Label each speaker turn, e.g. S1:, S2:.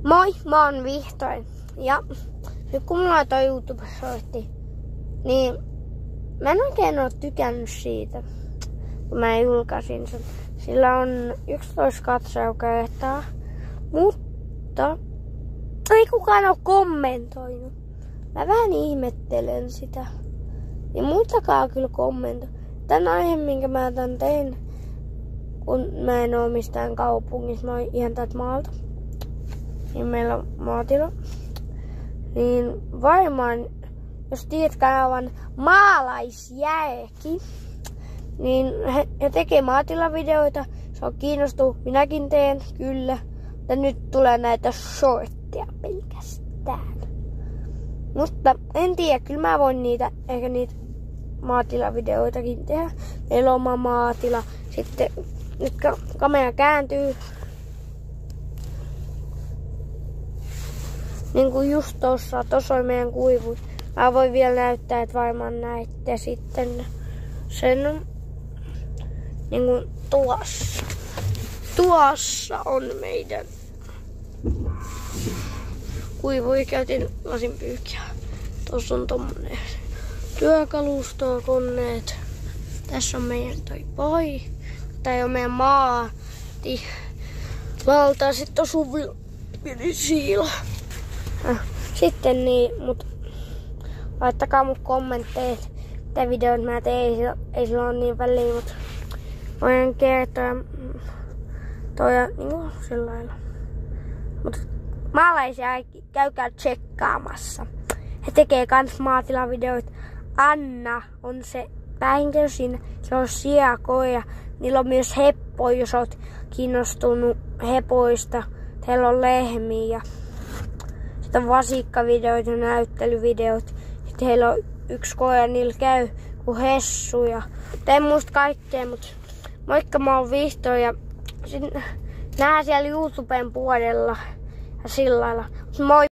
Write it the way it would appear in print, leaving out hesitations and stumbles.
S1: Moi, mä oon Vihtori. Ja nyt kun mulla toi YouTube-shortti, niin mä en oikein oo tykännyt siitä, kun mä julkaisin sen. Sillä on 11 katselukertaa, mutta ei kukaan oo kommentoinut. Mä vähän ihmettelen sitä. Ja muistakaa kyllä kommentoida. Tän aiheen, minkä mä tän tein, kun mä en oo mistään kaupungissa, mä oon ihan täältä maalta. Niin meillä on maatila. Niin varmaan, jos tiedät kanavan Maalaisjälki, niin he tekee maatilavideoita. Se on kiinnostunut, minäkin teen, kyllä. Ja nyt tulee näitä shortteja pelkästään. Mutta en tiedä, kyllä mä voin ehkä niitä maatilavideoitakin tehdä. Meillä on oma maatila. Sitten nyt kamera kääntyy. Niin kuin just tossa on meidän kuivuus. Mä voin vielä näyttää, että varmaan näette sitten sen. Niin kuin tuossa. Tuossa on meidän kuivui. Käytin lasinpyyhkiä. Tuossa on tommonen työkalustoa, koneet. Tässä on meidän toi pai. Tää on meidän maati. Valtaa sitten on siila. Sitten niin, mut laittakaa mun kommentteja, mitä videoita mä teen, ei sillä ole niin väliä, mut voin kertoa toi niinku sillä lailla. Mut Maalaisjälki, käykää tsekkaamassa. He tekee kans maatilavideoita. Anna on se päähenkilö siinä, se on siakoja. Niillä on myös heppoja, jos oot kiinnostunut hepoista. Heillä on lehmiä. Sitten on vasikkavideoita ja näyttelyvideoita. Sitten heillä on yksi koira, niillä käy kuin hessuja. En muista kaikkea, mutta moikka, mä oon Vihtori ja nähdään siellä YouTuben puolella ja sillä lailla. Moi!